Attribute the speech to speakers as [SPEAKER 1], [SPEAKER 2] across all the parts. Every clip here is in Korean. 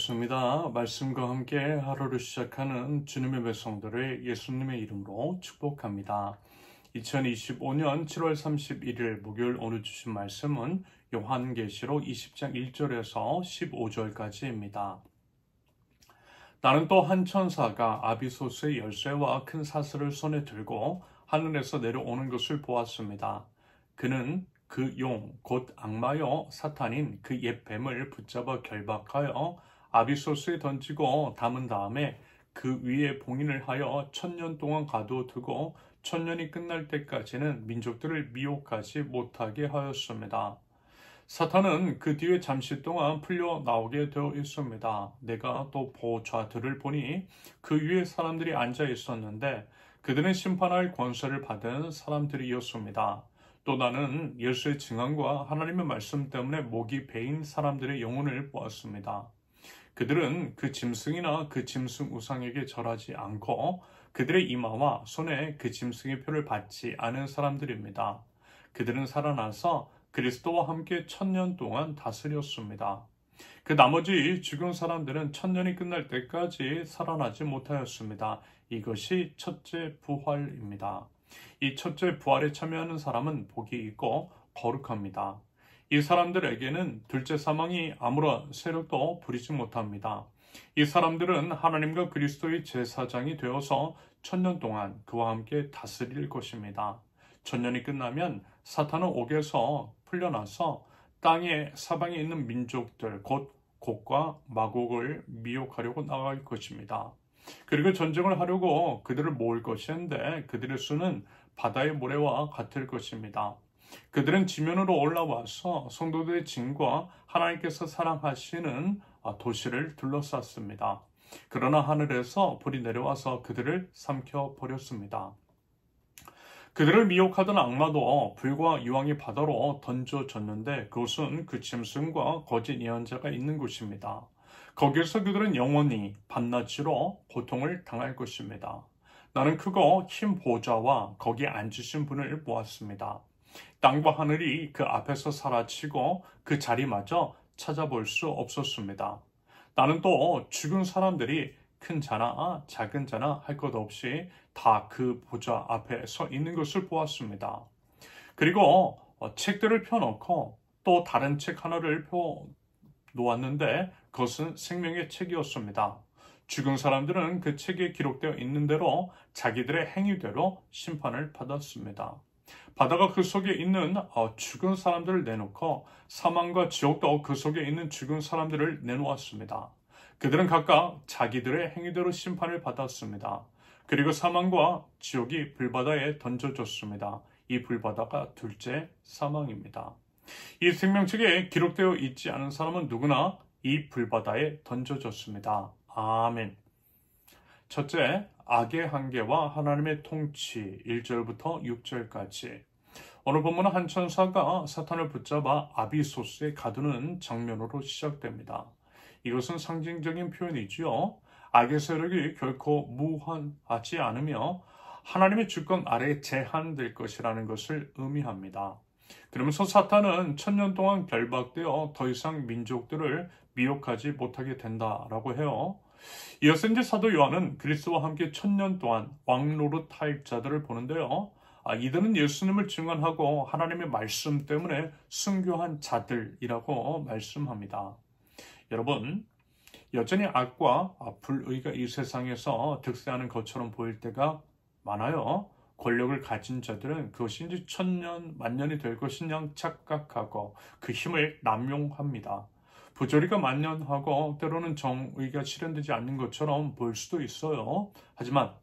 [SPEAKER 1] 반갑습니다. 말씀과 함께 하루를 시작하는 주님의 백성들을 예수님의 이름으로 축복합니다. 2025년 7월 31일 목요일 오늘 주신 말씀은 요한계시록 20장 1절에서 15절까지입니다. 나는 또 한 천사가 아비소스의 열쇠와 큰 사슬을 손에 들고 하늘에서 내려오는 것을 보았습니다. 그는 그 용, 곧 악마여 사탄인 그 옛 뱀을 붙잡아 결박하여 아비소스에 던지고 담은 다음에 그 위에 봉인을 하여 1000년 동안 가두어두고 1000년이 끝날 때까지는 민족들을 미혹하지 못하게 하였습니다. 사탄은 그 뒤에 잠시 동안 풀려 나오게 되어 있습니다. 내가 또 보좌들을 보니 그 위에 사람들이 앉아 있었는데 그들은 심판할 권세를 받은 사람들이었습니다. 또 나는 예수의 증언과 하나님의 말씀 때문에 목이 베인 사람들의 영혼을 보았습니다. 그들은 그 짐승이나 그 짐승 우상에게 절하지 않고 그들의 이마와 손에 그 짐승의 표를 받지 않은 사람들입니다. 그들은 살아나서 그리스도와 함께 1000년 동안 다스렸습니다. 그 나머지 죽은 사람들은 1000년이 끝날 때까지 살아나지 못하였습니다. 이것이 첫째 부활입니다. 이 첫째 부활에 참여하는 사람은 복이 있고 거룩합니다. 이 사람들에게는 둘째 사망이 아무런 세력도 부리지 못합니다. 이 사람들은 하나님과 그리스도의 제사장이 되어서 1000년 동안 그와 함께 다스릴 것입니다. 1000년이 끝나면 사탄은 옥에서 풀려나서 땅의 사방에 있는 민족들 곧 곡과 마곡을 미혹하려고 나갈 것입니다. 그리고 전쟁을 하려고 그들을 모을 것인데 그들의 수는 바다의 모래와 같을 것입니다. 그들은 지면으로 올라와서 성도들의 짐과 하나님께서 사랑하시는 도시를 둘러쌌습니다. 그러나 하늘에서 불이 내려와서 그들을 삼켜버렸습니다. 그들을 미혹하던 악마도 불과 유황의 바다로 던져졌는데 그곳은 그 짐승과 거짓 예언자가 있는 곳입니다. 거기에서 그들은 영원히 밤낮으로 고통을 당할 것입니다. 나는 크고 흰 보좌와 거기에 앉으신 분을 보았습니다. 땅과 하늘이 그 앞에서 사라지고 그 자리마저 찾아볼 수 없었습니다. 나는 또 죽은 사람들이 큰 자나 작은 자나 할 것 없이 다 그 보좌 앞에 서 있는 것을 보았습니다. 그리고 책들을 펴놓고 또 다른 책 하나를 펴 놓았는데 그것은 생명의 책이었습니다. 죽은 사람들은 그 책에 기록되어 있는 대로 자기들의 행위대로 심판을 받았습니다. 바다가 그 속에 있는 죽은 사람들을 내놓고 사망과 지옥도 그 속에 있는 죽은 사람들을 내놓았습니다. 그들은 각각 자기들의 행위대로 심판을 받았습니다. 그리고 사망과 지옥이 불바다에 던져졌습니다. 이 불바다가 둘째 사망입니다. 이 생명책에 기록되어 있지 않은 사람은 누구나 이 불바다에 던져졌습니다. 아멘. 첫째, 악의 한계와 하나님의 통치 1절부터 6절까지. 오늘 본문은 한 천사가 사탄을 붙잡아 아비소스에 가두는 장면으로 시작됩니다. 이것은 상징적인 표현이지요. 악의 세력이 결코 무한하지 않으며 하나님의 주권 아래에 제한될 것이라는 것을 의미합니다. 그러면서 사탄은 1000년 동안 결박되어 더 이상 민족들을 미혹하지 못하게 된다라고 해요. 이어서 이제 사도 요한은 그리스도와 함께 1000년 동안 왕노릇할 자들을 보는데요. 이들은 예수님을 증언하고 하나님의 말씀 때문에 순교한 자들이라고 말씀합니다. 여러분, 여전히 악과 불의가 이 세상에서 득세하는 것처럼 보일 때가 많아요. 권력을 가진 자들은 그것이 이제 1000년, 만년이 될 것인 양 착각하고 그 힘을 남용합니다. 부조리가 만연하고 때로는 정의가 실현되지 않는 것처럼 보일 수도 있어요. 하지만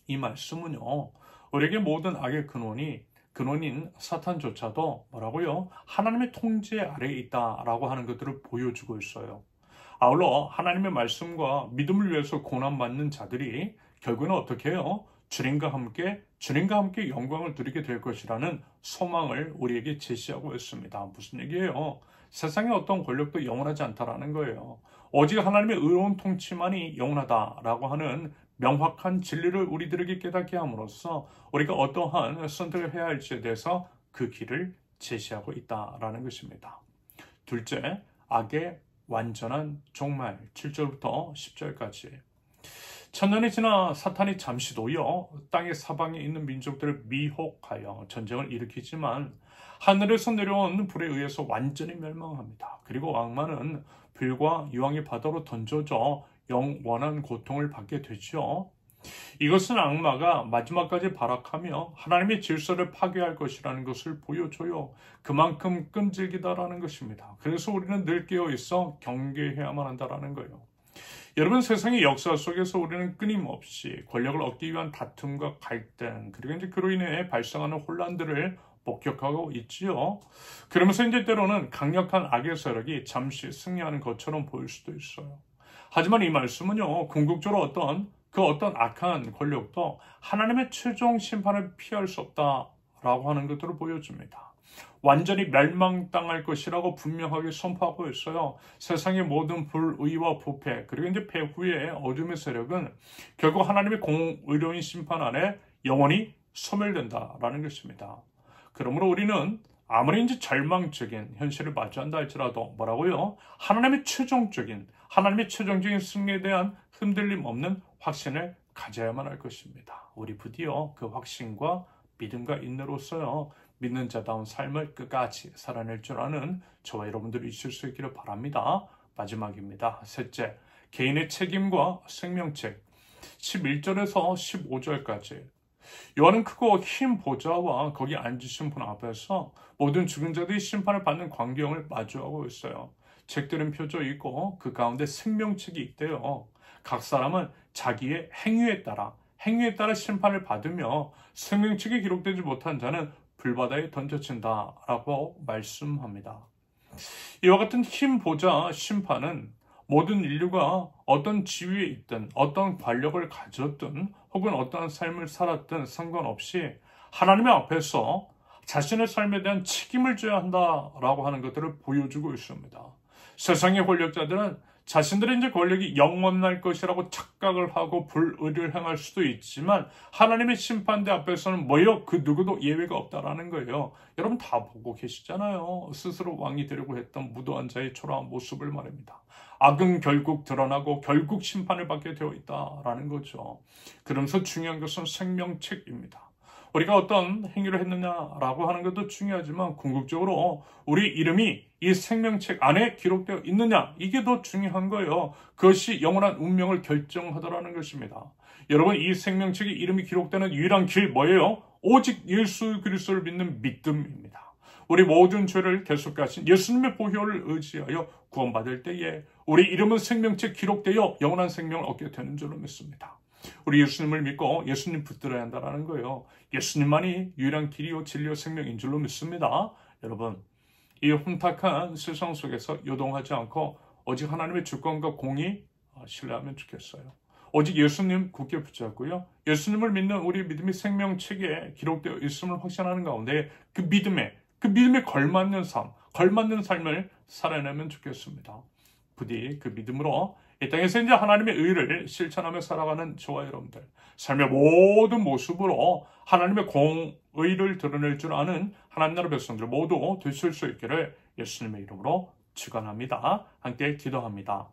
[SPEAKER 1] 이 말씀은요, 우리에게 모든 악의 근원인 사탄조차도 뭐라고요? 하나님의 통제 아래에 있다라고 하는 것들을 보여주고 있어요. 아울러 하나님의 말씀과 믿음을 위해서 고난받는 자들이 결국은 어떻게 해요? 주님과 함께 영광을 누리게 될 것이라는 소망을 우리에게 제시하고 있습니다. 무슨 얘기예요? 세상의 어떤 권력도 영원하지 않다라는 거예요. 오직 하나님의 의로운 통치만이 영원하다라고 하는 명확한 진리를 우리들에게 깨닫게 함으로써 우리가 어떠한 선택을 해야 할지에 대해서 그 길을 제시하고 있다라는 것입니다. 둘째, 악의 완전한 종말. 7절부터 10절까지. 천년이 지나 사탄이 잠시도요 땅의 사방에 있는 민족들을 미혹하여 전쟁을 일으키지만 하늘에서 내려온 불에 의해서 완전히 멸망합니다. 그리고 악마는 불과 유황의 바다로 던져져 영원한 고통을 받게 되죠. 이것은 악마가 마지막까지 발악하며 하나님의 질서를 파괴할 것이라는 것을 보여줘요. 그만큼 끈질기다라는 것입니다. 그래서 우리는 늘 깨어 있어 경계해야만 한다라는 거예요. 여러분, 세상의 역사 속에서 우리는 끊임없이 권력을 얻기 위한 다툼과 갈등, 그리고 이제 그로 인해 발생하는 혼란들을 목격하고 있지요. 그러면서 이제 때로는 강력한 악의 세력이 잠시 승리하는 것처럼 보일 수도 있어요. 하지만 이 말씀은요, 궁극적으로 어떤 악한 권력도 하나님의 최종 심판을 피할 수 없다라고 하는 것들을 보여줍니다. 완전히 멸망당할 것이라고 분명하게 선포하고 있어요. 세상의 모든 불의와 부패, 그리고 이제 배후의 어둠의 세력은 결국 하나님의 공의로운 심판 안에 영원히 소멸된다라는 것입니다. 그러므로 우리는 아무리 이제 절망적인 현실을 마주한다 할지라도 뭐라고요? 하나님의 최종적인 승리에 대한 흔들림 없는 확신을 가져야만 할 것입니다. 우리 부디요 그 확신과 믿음과 인내로서요 믿는 자다운 삶을 끝까지 살아낼 줄 아는 저와 여러분들이 있을 수 있기를 바랍니다. 마지막입니다. 셋째, 개인의 책임과 생명책. 11절에서 15절까지. 요한은 크고 흰 보좌와 거기 앉으신 분 앞에서 모든 죽은 자들이 심판을 받는 광경을 마주하고 있어요. 책들은 펴져 있고 그 가운데 생명책이 있대요. 각 사람은 자기의 행위에 따라 심판을 받으며 생명책에 기록되지 못한 자는 불바다에 던져진다라고 말씀합니다. 이와 같은 흰 보좌 심판은 모든 인류가 어떤 지위에 있든 어떤 권력을 가졌든 혹은 어떠한 삶을 살았든 상관없이 하나님의 앞에서 자신의 삶에 대한 책임을 져야 한다라고 하는 것들을 보여주고 있습니다. 세상의 권력자들은 자신들의 이제 권력이 영원할 것이라고 착각을 하고 불의를 행할 수도 있지만 하나님의 심판대 앞에서는 뭐예요? 그 누구도 예외가 없다라는 거예요. 여러분 다 보고 계시잖아요. 스스로 왕이 되려고 했던 무도한 자의 초라한 모습을 말입니다. 악은 결국 드러나고 결국 심판을 받게 되어 있다라는 거죠. 그러면서 중요한 것은 생명책입니다. 우리가 어떤 행위를 했느냐라고 하는 것도 중요하지만 궁극적으로 우리 이름이 이 생명책 안에 기록되어 있느냐, 이게 더 중요한 거예요. 그것이 영원한 운명을 결정하더라는 것입니다. 여러분, 이 생명책에 이름이 기록되는 유일한 길 뭐예요? 오직 예수 그리스도를 믿는 믿음입니다. 우리 모든 죄를 결속하신 예수님의 보혈을 의지하여 구원받을 때에 우리 이름은 생명책 기록되어 영원한 생명을 얻게 되는 줄로 믿습니다. 우리 예수님을 믿고 예수님 붙들어야 한다는 거예요. 예수님만이 유일한 길이요 진리요 생명인 줄로 믿습니다. 여러분, 이 혼탁한 세상 속에서 요동하지 않고 오직 하나님의 주권과 공의 신뢰하면 좋겠어요. 오직 예수님 굳게 붙잡고요. 예수님을 믿는 우리 믿음이 생명책에 기록되어 있음을 확신하는 가운데 그 믿음에 걸맞는 삶을 살아내면 좋겠습니다. 부디 그 믿음으로 이 땅에서 이제 하나님의 의를 실천하며 살아가는 저와 여러분들, 삶의 모든 모습으로 하나님의 공의를 드러낼 줄 아는 하나님 나라 백성들 모두 되실 수 있기를 예수님의 이름으로 축원합니다. 함께 기도합니다.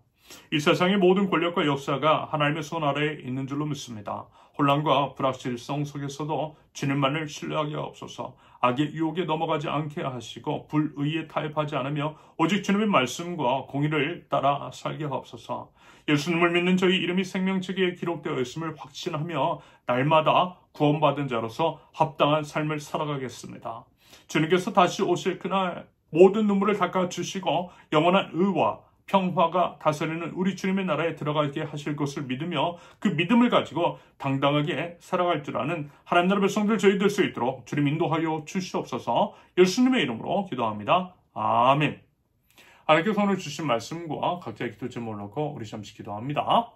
[SPEAKER 1] 이 세상의 모든 권력과 역사가 하나님의 손 아래에 있는 줄로 믿습니다. 혼란과 불확실성 속에서도 주님만을 신뢰하게 하옵소서. 악의 유혹에 넘어가지 않게 하시고 불의에 타협하지 않으며 오직 주님의 말씀과 공의를 따라 살게 하옵소서. 예수님을 믿는 저희 이름이 생명책에 기록되어 있음을 확신하며 날마다 구원받은 자로서 합당한 삶을 살아가겠습니다. 주님께서 다시 오실 그날 모든 눈물을 닦아주시고 영원한 의와 평화가 다스리는 우리 주님의 나라에 들어가게 하실 것을 믿으며 그 믿음을 가지고 당당하게 살아갈 줄 아는 하나님 나라 백성들 저희 될 수 있도록 주님 인도하여 주시옵소서. 예수님의 이름으로 기도합니다. 아멘. 하나님께서 오늘 주신 말씀과 각자의 기도 제목을 놓고 우리 잠시 기도합니다.